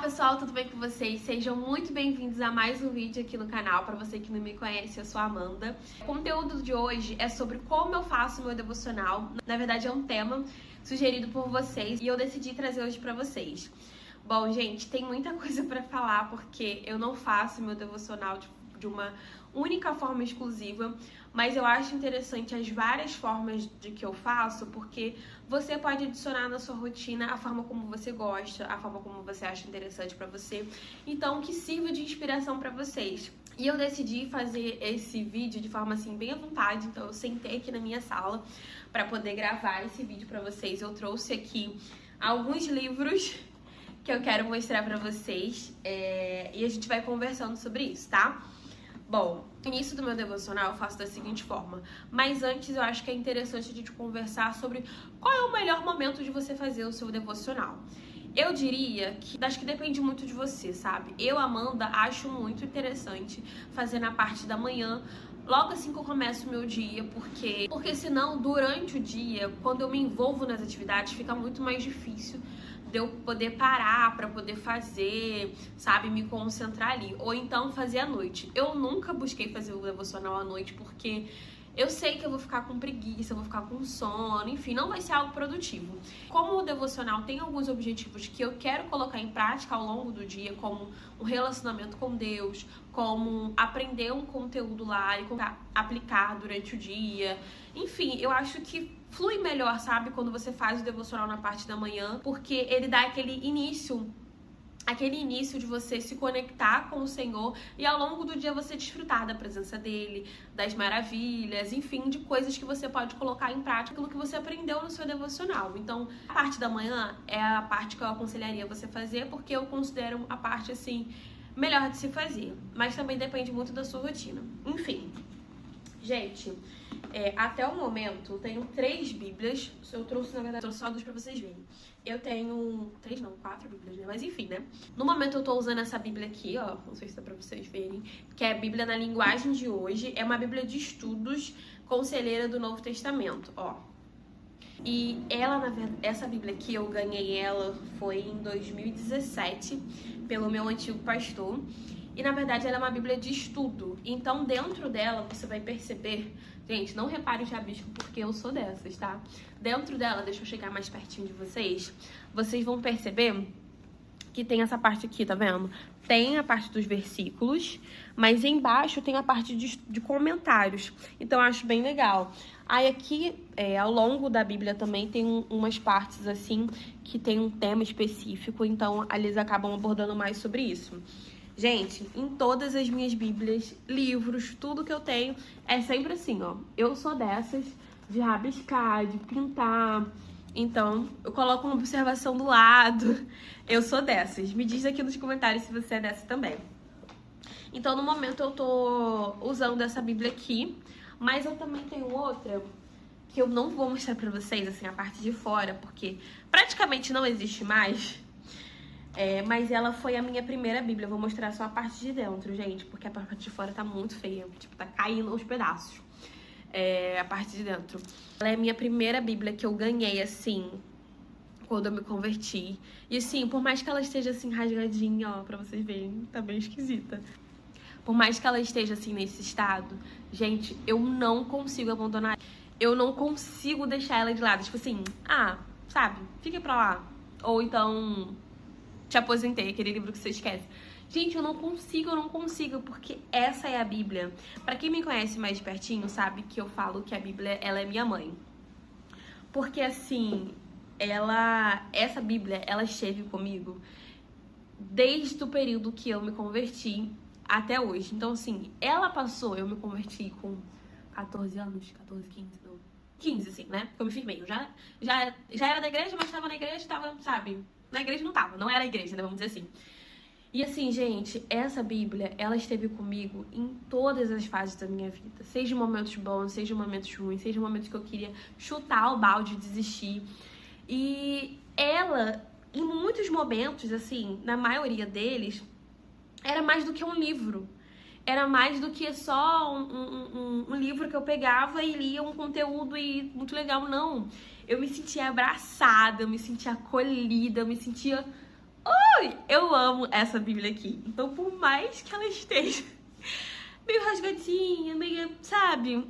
pessoal, tudo bem com vocês? Sejam muito bem-vindos a mais um vídeo aqui no canal. Para você que não me conhece, eu sou a Amanda. O conteúdo de hoje é sobre como eu faço meu devocional. Na verdade é um tema sugerido por vocês e eu decidi trazer hoje para vocês. Bom, gente, tem muita coisa para falar porque eu não faço meu devocional de uma única forma exclusiva, mas eu acho interessante as várias formas de que eu faço, porque você pode adicionar na sua rotina a forma como você gosta, a forma como você acha interessante pra você, então que sirva de inspiração pra vocês. E eu decidi fazer esse vídeo de forma assim bem à vontade, então eu sentei aqui na minha sala pra poder gravar esse vídeo pra vocês. Eu trouxe aqui alguns livros que eu quero mostrar pra vocês e a gente vai conversando sobre isso, tá? Bom, no início do meu devocional eu faço da seguinte forma, mas antes eu acho que é interessante a gente conversar sobre qual é o melhor momento de você fazer o seu devocional. Eu diria que acho que depende muito de você, sabe? Eu, Amanda, acho muito interessante fazer na parte da manhã, logo assim que eu começo o meu dia, porque senão durante o dia, quando eu me envolvo nas atividades, fica muito mais difícil de eu poder parar pra poder fazer, sabe, me concentrar ali. Ou então fazer à noite. Eu nunca busquei fazer o devocional à noite porque eu sei que eu vou ficar com preguiça, eu vou ficar com sono, enfim, não vai ser algo produtivo. Como o devocional tem alguns objetivos que eu quero colocar em prática ao longo do dia, como um relacionamento com Deus, como aprender um conteúdo lá e aplicar durante o dia. Enfim, eu acho que flui melhor, sabe, quando você faz o devocional na parte da manhã, porque ele dá aquele início de você se conectar com o Senhor e ao longo do dia você desfrutar da presença dele, das maravilhas, enfim, de coisas que você pode colocar em prática, aquilo que você aprendeu no seu devocional. Então, a parte da manhã é a parte que eu aconselharia você fazer, porque eu considero a parte, assim, melhor de se fazer. Mas também depende muito da sua rotina. Enfim, gente, até o momento eu tenho 3 bíblias. Eu trouxe, na verdade, só 2 pra vocês verem. Eu tenho 3 não, 4 bíblias, né? Mas enfim, né? No momento eu tô usando essa bíblia aqui, ó. Não sei se dá pra vocês verem. Que é a Bíblia na linguagem de hoje. É uma bíblia de estudos conselheira do Novo Testamento, ó. E ela, na verdade, essa bíblia aqui, eu ganhei ela, foi em 2017, pelo meu antigo pastor. E, na verdade, ela é uma bíblia de estudo. Então, dentro dela, você vai perceber... Gente, não repare os rabiscos, porque eu sou dessas, tá? Dentro dela, deixa eu chegar mais pertinho de vocês. Vocês vão perceber que tem essa parte aqui, tá vendo? Tem a parte dos versículos, mas embaixo tem a parte de comentários. Então, eu acho bem legal. Aí aqui, ao longo da Bíblia também, tem umas partes, assim, que tem um tema específico. Então, eles acabam abordando mais sobre isso. Gente, em todas as minhas bíblias, livros, tudo que eu tenho, é sempre assim, ó. Eu sou dessas de rabiscar, de pintar. Então, eu coloco uma observação do lado. Eu sou dessas. Me diz aqui nos comentários se você é dessa também. Então, no momento, eu tô usando essa bíblia aqui. Mas eu também tenho outra que eu não vou mostrar pra vocês, assim, a parte de fora, porque praticamente não existe mais. Mas ela foi a minha primeira bíblia. Eu vou mostrar só a parte de dentro, gente, porque a parte de fora tá muito feia. Tipo, tá caindo aos pedaços. A parte de dentro. Ela é a minha primeira bíblia que eu ganhei, assim, quando eu me converti. E, assim, por mais que ela esteja, assim, rasgadinha, ó, pra vocês verem, tá bem esquisita. Por mais que ela esteja, assim, nesse estado, gente, eu não consigo abandonar. Eu não consigo deixar ela de lado. Tipo assim, sabe, fica pra lá. Ou então... Te Aposentei, aquele livro que você esquece. Gente, eu não consigo, porque essa é a Bíblia. Pra quem me conhece mais de pertinho, sabe que eu falo que a Bíblia, ela é minha mãe. Porque, assim, essa Bíblia, ela esteve comigo desde o período que eu me converti até hoje. Então, assim, eu me converti com 14 anos, 14, 15, não. 15, assim, né? Eu me firmei. Eu já era da igreja, mas tava na igreja, sabe... Na igreja não era a igreja, né, vamos dizer assim. E assim, gente, essa Bíblia, ela esteve comigo em todas as fases da minha vida. Seja momentos bons, seja momentos ruins, seja momentos que eu queria chutar o balde e desistir. E ela, em muitos momentos, assim, na maioria deles, era mais do que um livro. Era mais do que só um livro que eu pegava e lia um conteúdo e muito legal, não. Eu me sentia abraçada, eu me sentia acolhida, eu me sentia Eu amo essa Bíblia aqui. Então, por mais que ela esteja meio rasgadinha, meio, sabe,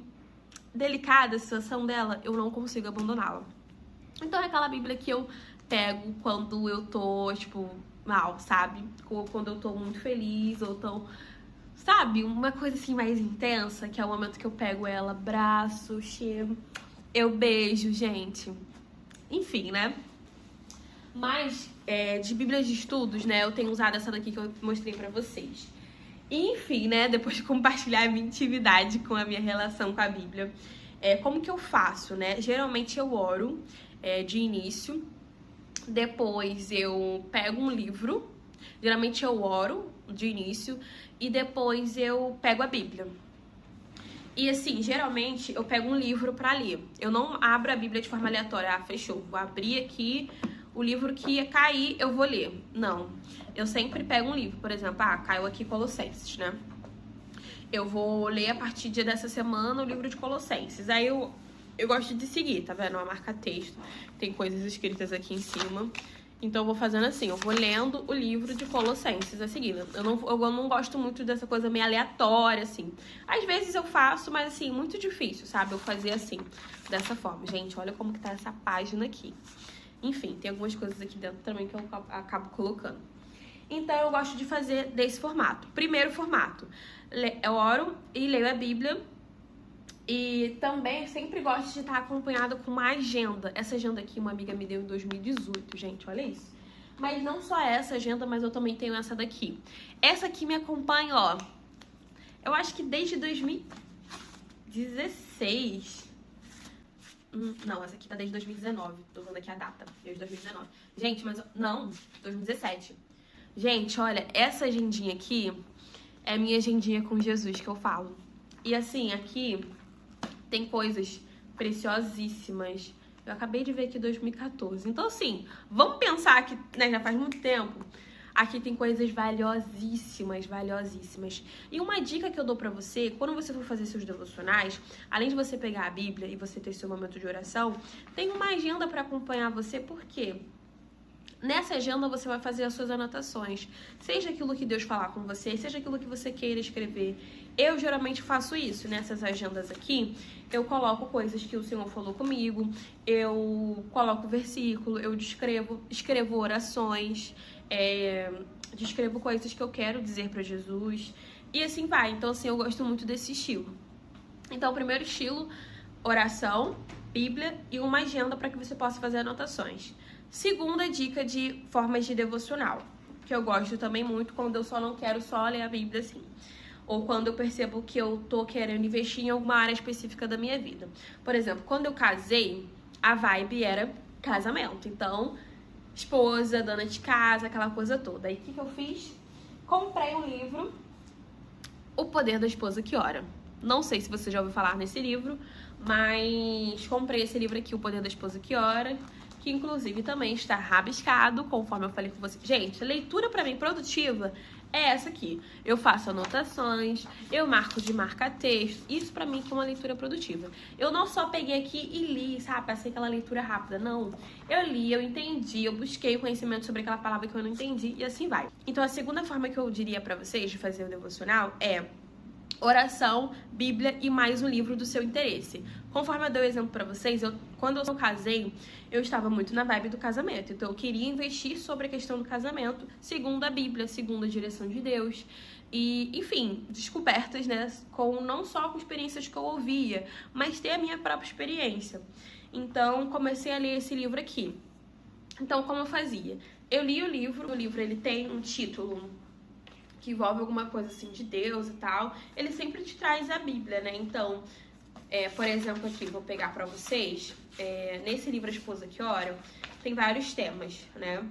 delicada a situação dela, eu não consigo abandoná-la. Então, é aquela Bíblia que eu pego quando eu tô, tipo, mal, sabe? Quando eu tô muito feliz, ou tão, sabe, uma coisa assim mais intensa, que é o momento que eu pego ela, abraço, cheiro, eu beijo, gente. Enfim, né? Mas, de Bíblias de estudos, né, eu tenho usado essa daqui que eu mostrei pra vocês. E, enfim, né, depois de compartilhar a minha intimidade com a minha relação com a Bíblia, como que eu faço, né? Geralmente eu oro de início, depois eu pego um livro, geralmente eu oro de início, e depois eu pego a Bíblia. E assim, geralmente eu pego um livro pra ler. Eu não abro a Bíblia de forma aleatória. Ah, fechou, vou abrir aqui o livro que ia cair, eu vou ler. Não, eu sempre pego um livro. Por exemplo, caiu aqui Colossenses, né? Eu vou ler a partir dessa semana o livro de Colossenses. Aí eu gosto de seguir, tá vendo? Uma marca texto, tem coisas escritas aqui em cima. Então eu vou fazendo assim, eu vou lendo o livro de Colossenses a seguir. Eu não gosto muito dessa coisa meio aleatória, assim. Às vezes eu faço, mas assim, muito difícil, sabe? Eu fazer assim, dessa forma. Gente, olha como que tá essa página aqui. Enfim, tem algumas coisas aqui dentro também que eu acabo colocando. Então eu gosto de fazer desse formato. Primeiro formato, eu oro e leio a Bíblia. E também sempre gosto de estar acompanhada com uma agenda. Essa agenda aqui uma amiga me deu em 2018, gente, olha isso. Mas não só essa agenda, mas eu também tenho essa daqui. Essa aqui me acompanha, ó, eu acho que desde 2016. Não, essa aqui tá desde 2019. Tô vendo aqui a data, desde 2019. Gente, mas não, 2017. Gente, olha, essa agendinha aqui é a minha agendinha com Jesus que eu falo. E assim, aqui tem coisas preciosíssimas. Eu acabei de ver aqui 2014. Então, assim, vamos pensar que, né, já faz muito tempo. Aqui tem coisas valiosíssimas, valiosíssimas. E uma dica que eu dou pra você, quando você for fazer seus devocionais, além de você pegar a Bíblia e você ter seu momento de oração, tem uma agenda pra acompanhar você, por quê? Nessa agenda você vai fazer as suas anotações, seja aquilo que Deus falar com você, seja aquilo que você queira escrever. Eu geralmente faço isso, nessas agendas aqui, eu coloco coisas que o Senhor falou comigo, eu coloco versículo, eu escrevo orações, descrevo coisas que eu quero dizer pra Jesus, e assim vai. Então assim, eu gosto muito desse estilo. Então o primeiro estilo, oração, Bíblia e uma agenda para que você possa fazer anotações. Segunda dica de formas de devocional, que eu gosto também muito quando eu só não quero só ler a Bíblia assim. Ou quando eu percebo que eu tô querendo investir em alguma área específica da minha vida. Por exemplo, quando eu casei, a vibe era casamento. Então, esposa, dona de casa, aquela coisa toda. Aí o que eu fiz? Comprei um livro, O Poder da Esposa que Ora. Não sei se você já ouviu falar nesse livro, mas comprei esse livro aqui, O Poder da Esposa que Ora, que inclusive também está rabiscado, conforme eu falei com você. Gente, leitura pra mim produtiva é essa aqui. Eu faço anotações, eu marco de marca-texto. Isso pra mim que é uma leitura produtiva. Eu não só peguei aqui e li, sabe, passei aquela leitura rápida, não. Eu li, eu entendi, eu busquei conhecimento sobre aquela palavra que eu não entendi e assim vai. Então a segunda forma que eu diria pra vocês de fazer o devocional é oração, Bíblia e mais um livro do seu interesse. Conforme eu dei o exemplo pra vocês, quando eu casei, eu estava muito na vibe do casamento. Então eu queria investir sobre a questão do casamento, segundo a Bíblia, segundo a direção de Deus. E, enfim, descobertas, né, não só com experiências que eu ouvia, mas ter a minha própria experiência. Então comecei a ler esse livro aqui. Então como eu fazia? Eu li o livro ele tem um título que envolve alguma coisa assim de Deus e tal, ele sempre te traz a Bíblia, né? Então, por exemplo, aqui, vou pegar pra vocês, nesse livro A Esposa que Ora, tem vários temas, né?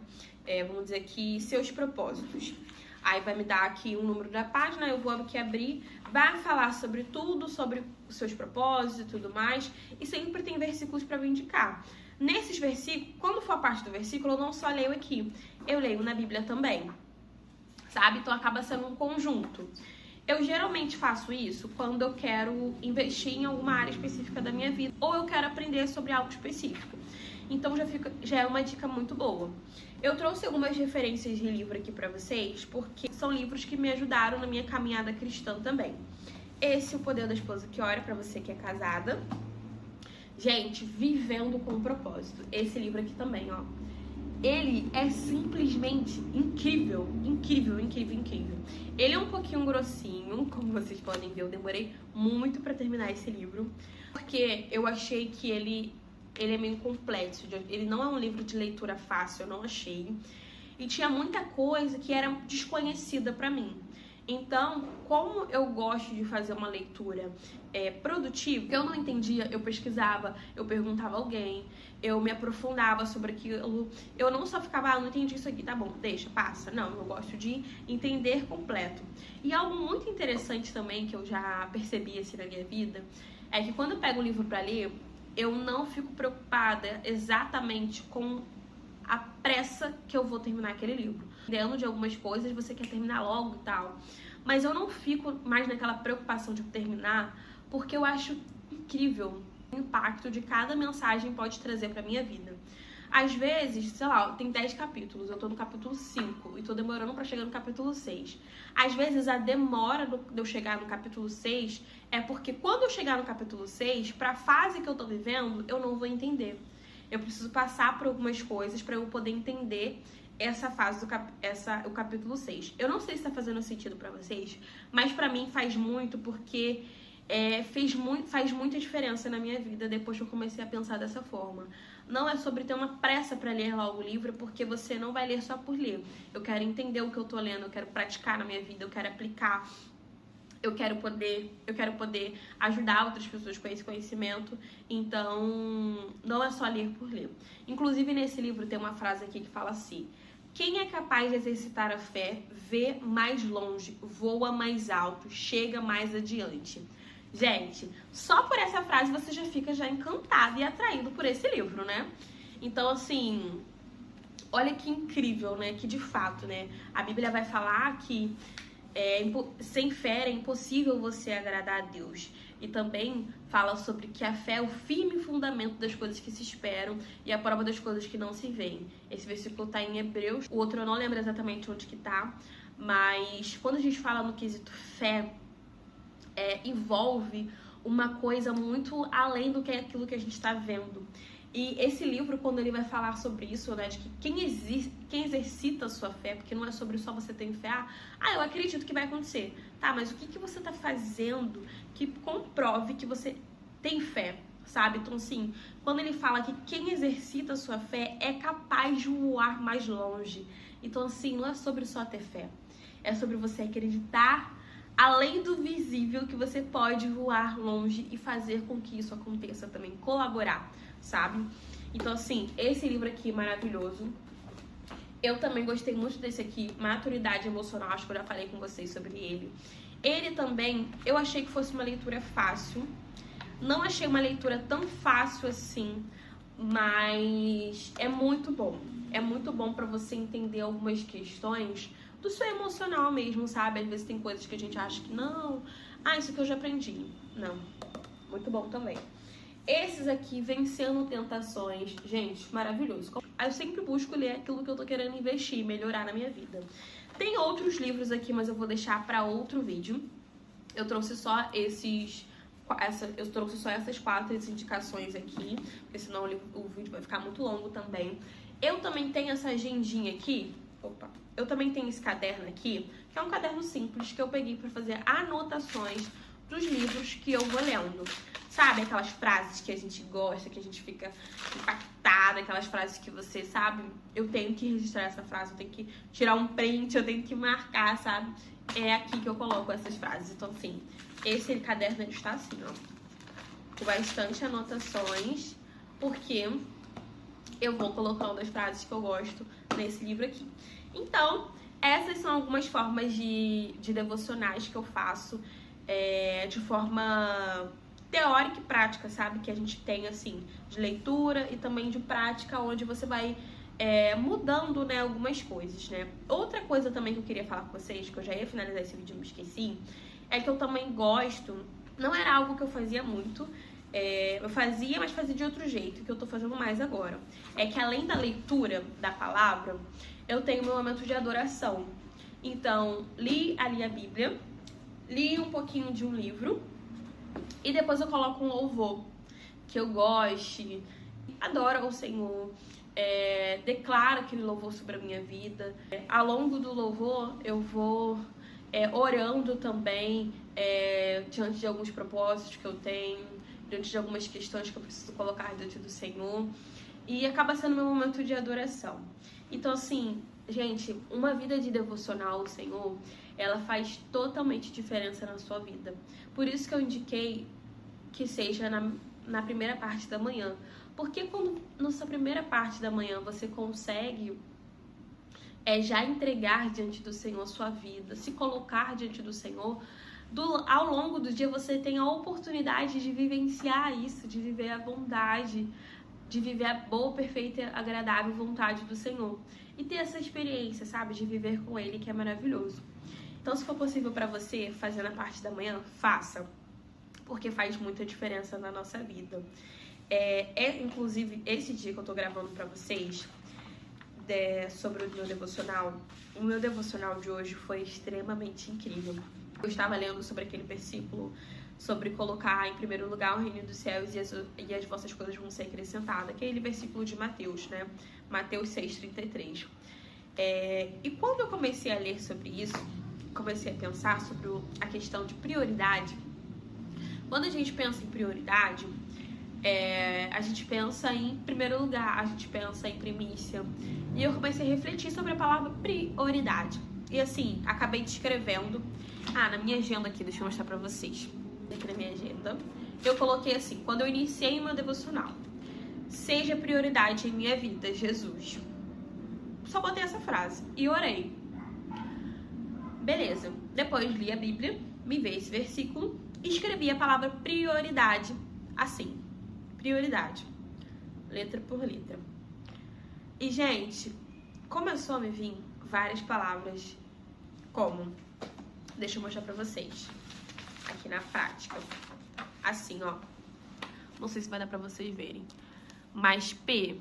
Vamos dizer aqui, seus propósitos. Aí vai me dar aqui um número da página, eu vou aqui abrir, vai falar sobre tudo, sobre os seus propósitos e tudo mais, e sempre tem versículos pra me indicar. Nesses versículos, quando for a parte do versículo, eu não só leio aqui, eu leio na Bíblia também. Sabe? Então acaba sendo um conjunto. Eu geralmente faço isso quando eu quero investir em alguma área específica da minha vida ou eu quero aprender sobre algo específico. então já é uma dica muito boa. Eu trouxe algumas referências de livro aqui pra vocês, porque são livros que me ajudaram na minha caminhada cristã também. Esse, O Poder da Esposa que Ora, pra você que é casada. Gente, Vivendo com Propósito. Esse livro aqui também, ó. Ele é simplesmente incrível, incrível, incrível, incrível. Ele é um pouquinho grossinho, como vocês podem ver, eu demorei muito pra terminar esse livro, porque eu achei que ele é meio complexo, ele não é um livro de leitura fácil, eu não achei. E tinha muita coisa que era desconhecida pra mim. Então, como eu gosto de fazer uma leitura produtiva, eu não entendia, eu pesquisava, eu perguntava a alguém, eu me aprofundava sobre aquilo. Eu não só ficava, não entendi isso aqui, tá bom, deixa, passa. Não, eu gosto de entender completo. E algo muito interessante também, que eu já percebi assim na minha vida, é que quando eu pego um livro pra ler, eu não fico preocupada exatamente com a pressa que eu vou terminar aquele livro. Dentro de algumas coisas, você quer terminar logo e tal. Mas eu não fico mais naquela preocupação de terminar, porque eu acho incrível o impacto de cada mensagem pode trazer pra minha vida. Às vezes, sei lá, tem 10 capítulos, eu tô no capítulo 5 e tô demorando pra chegar no capítulo 6. Às vezes a demora de eu chegar no capítulo 6 é porque quando eu chegar no capítulo 6, pra fase que eu tô vivendo, eu não vou entender. Eu preciso passar por algumas coisas pra eu poder entender essa fase o capítulo 6. Eu não sei se tá fazendo sentido pra vocês, mas pra mim faz muito, porque faz muita diferença na minha vida depois que eu comecei a pensar dessa forma. Não é sobre ter uma pressa pra ler logo o livro, porque você não vai ler só por ler. Eu quero entender o que eu tô lendo, eu quero praticar na minha vida, eu quero aplicar. Eu quero poder ajudar outras pessoas com esse conhecimento. Então, não é só ler por ler. Inclusive, nesse livro tem uma frase aqui que fala assim: quem é capaz de exercitar a fé, vê mais longe, voa mais alto, chega mais adiante. Gente, só por essa frase você já fica encantado e atraído por esse livro, né? Então, assim, olha que incrível, né? Que de fato, né? A Bíblia vai falar que sem fé é impossível você agradar a Deus. E também fala sobre que a fé é o firme fundamento das coisas que se esperam e a prova das coisas que não se veem. Esse versículo tá em Hebreus, o outro eu não lembro exatamente onde que tá, mas quando a gente fala no quesito fé, envolve uma coisa muito além do que é aquilo que a gente tá vendo. E esse livro, quando ele vai falar sobre isso, né, de que quem exercita a sua fé, porque não é sobre só você ter fé, eu acredito que vai acontecer. Tá, mas o que você tá fazendo que comprove que você tem fé, sabe? Então, assim, quando ele fala que quem exercita a sua fé é capaz de voar mais longe. Então, assim, não é sobre só ter fé. É sobre você acreditar, além do visível, que você pode voar longe e fazer com que isso aconteça também, colaborar, sabe? Então, assim, esse livro aqui é maravilhoso. Eu também gostei muito desse aqui, Maturidade Emocional, acho que eu já falei com vocês sobre ele. Ele também, eu achei que fosse uma leitura fácil. Não achei uma leitura tão fácil assim, mas é muito bom. É muito bom pra você entender algumas questões do seu emocional mesmo, sabe? Às vezes tem coisas que a gente acha que não, isso que eu já aprendi. Não, muito bom também. Esses aqui, Vencendo Tentações, gente, maravilhoso. Eu sempre busco ler aquilo que eu tô querendo investir, melhorar na minha vida. Tem outros livros aqui, mas eu vou deixar pra outro vídeo. Eu trouxe só essas 4 indicações aqui, porque senão o vídeo vai ficar muito longo também. Eu também tenho essa agendinha aqui. Eu também tenho esse caderno aqui, que é um caderno simples que eu peguei pra fazer anotações dos livros que eu vou lendo. Sabe, aquelas frases que a gente gosta, que a gente fica impactada, aquelas frases que você, sabe, eu tenho que registrar essa frase, eu tenho que tirar um print, eu tenho que marcar, sabe? É aqui que eu coloco essas frases. Então, assim, esse caderno ele está assim, ó, com bastante anotações, porque eu vou colocando as frases que eu gosto nesse livro aqui. Então, essas são algumas formas de devocionais que eu faço de forma teórica e prática, sabe? Que a gente tem, assim, de leitura e também de prática, onde você vai mudando, né, algumas coisas, né? Outra coisa também que eu queria falar com vocês, que eu já ia finalizar esse vídeo e me esqueci, é que eu também gosto, não era algo que eu fazia muito, Eu fazia, mas fazia de outro jeito, que eu tô fazendo mais agora. É que além da leitura da palavra, eu tenho meu momento de adoração. Então, li ali a Bíblia, li um pouquinho de um livro e depois eu coloco um louvor que eu goste, adoro ao Senhor, declaro aquele louvor sobre a minha vida. Ao longo do louvor eu vou orando também diante de alguns propósitos que eu tenho, diante de algumas questões que eu preciso colocar diante do Senhor, e acaba sendo meu momento de adoração. Então, assim, gente, uma vida de devocional ao Senhor, ela faz totalmente diferença na sua vida. Por isso que eu indiquei que seja na primeira parte da manhã. Porque quando nessa primeira parte da manhã você consegue já entregar diante do Senhor a sua vida, se colocar diante do Senhor, ao longo do dia você tem a oportunidade de vivenciar isso, de viver a bondade, de viver a boa, perfeita e agradável vontade do Senhor. E ter essa experiência, sabe, de viver com Ele, que é maravilhoso. Então, se for possível para você fazer na parte da manhã, faça, porque faz muita diferença na nossa vida. Inclusive, esse dia que eu tô gravando para vocês, sobre o meu devocional, o meu devocional de hoje foi extremamente incrível. Eu estava lendo sobre aquele versículo, sobre colocar em primeiro lugar o reino dos céus e as vossas coisas vão ser acrescentadas. Aquele versículo de Mateus, né? Mateus 6,33. E quando eu comecei a ler sobre isso, comecei a pensar sobre a questão de prioridade. Quando a gente pensa em prioridade, a gente pensa em primeiro lugar, a gente pensa em primícia. E eu comecei a refletir sobre a palavra prioridade. E assim, acabei descrevendo. Na minha agenda aqui, deixa eu mostrar pra vocês. Aqui na minha agenda, eu coloquei assim: quando eu iniciei meu devocional, seja prioridade em minha vida, Jesus. Só botei essa frase e orei. Beleza. Depois li a Bíblia, me veio esse versículo e escrevi a palavra prioridade assim. Prioridade. Letra por letra. E, gente, começou a me vir várias palavras como... Deixa eu mostrar pra vocês. Aqui na prática. Assim, ó. Não sei se vai dar pra vocês verem. Mas P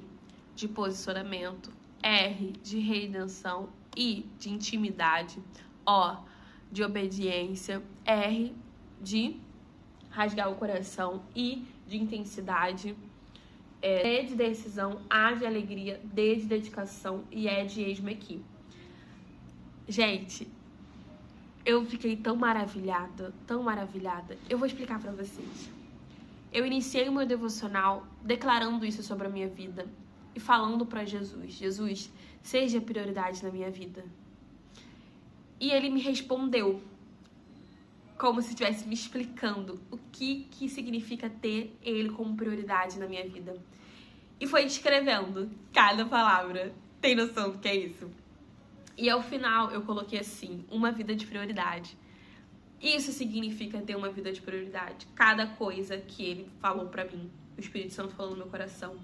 de posicionamento, R de redenção, I de intimidade, O de obediência, R de rasgar o coração, I de intensidade, D de decisão, A de alegria, D de dedicação e E de eis-me aqui. Gente, eu fiquei tão maravilhada, tão maravilhada. Eu vou explicar pra vocês. Eu iniciei o meu devocional declarando isso sobre a minha vida e falando pra Jesus: Jesus, seja prioridade na minha vida. E ele me respondeu como se estivesse me explicando o que significa ter ele como prioridade na minha vida. E foi descrevendo cada palavra. Tem noção do que é isso? E ao final eu coloquei assim: uma vida de prioridade. Isso significa ter uma vida de prioridade. Cada coisa que ele falou pra mim, o Espírito Santo falou no meu coração.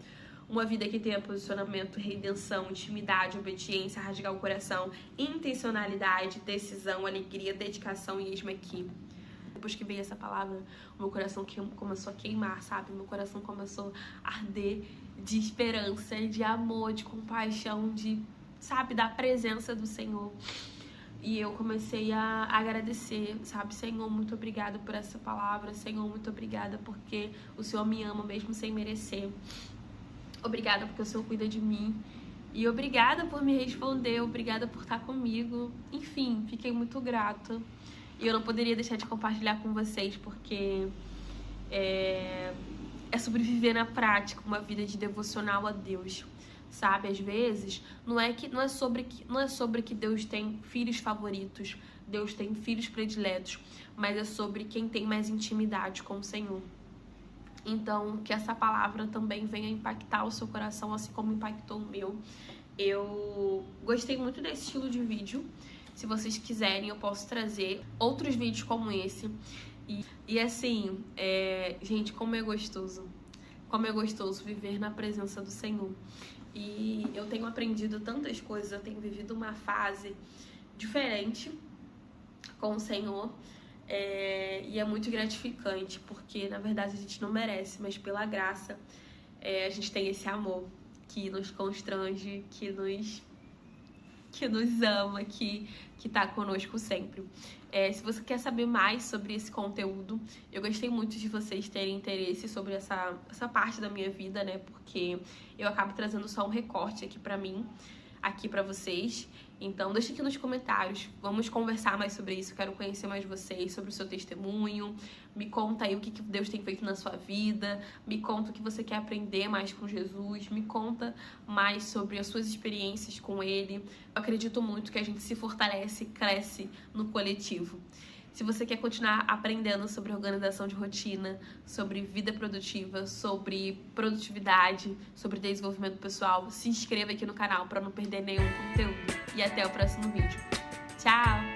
Uma vida que tenha posicionamento, redenção, intimidade, obediência, rasgar o coração, intencionalidade, decisão, alegria, dedicação e eis-me aqui. Depois que veio essa palavra, o meu coração começou a queimar, sabe? Meu coração começou a arder de esperança, de amor, de compaixão, sabe, da presença do Senhor. E eu comecei a agradecer, sabe? Senhor, muito obrigada por essa palavra. Senhor, muito obrigada porque o Senhor me ama mesmo sem merecer. Obrigada porque o Senhor cuida de mim. E obrigada por me responder, obrigada por estar comigo. Enfim, fiquei muito grata. E eu não poderia deixar de compartilhar com vocês porque é sobre viver na prática uma vida de devocional a Deus. Sabe, às vezes, não é sobre que Deus tem filhos favoritos, Deus tem filhos prediletos, mas é sobre quem tem mais intimidade com o Senhor. Então, que essa palavra também venha impactar o seu coração, assim como impactou o meu. Eu gostei muito desse estilo de vídeo. Se vocês quiserem, eu posso trazer outros vídeos como esse. E assim, gente, como é gostoso. Como é gostoso viver na presença do Senhor. E eu tenho aprendido tantas coisas, eu tenho vivido uma fase diferente com o Senhor. E é muito gratificante, porque na verdade a gente não merece, mas pela graça a gente tem esse amor que nos constrange, que nos ama, que tá conosco sempre. Se você quer saber mais sobre esse conteúdo, eu gostei muito de vocês terem interesse sobre essa parte da minha vida, né? Porque eu acabo trazendo só um recorte aqui pra mim, aqui pra vocês. Então deixa aqui nos comentários, vamos conversar mais sobre isso, eu quero conhecer mais vocês, sobre o seu testemunho, me conta aí o que Deus tem feito na sua vida, me conta o que você quer aprender mais com Jesus, me conta mais sobre as suas experiências com Ele. Eu acredito muito que a gente se fortalece e cresce no coletivo. Se você quer continuar aprendendo sobre organização de rotina, sobre vida produtiva, sobre produtividade, sobre desenvolvimento pessoal, se inscreva aqui no canal para não perder nenhum conteúdo. E até o próximo vídeo. Tchau!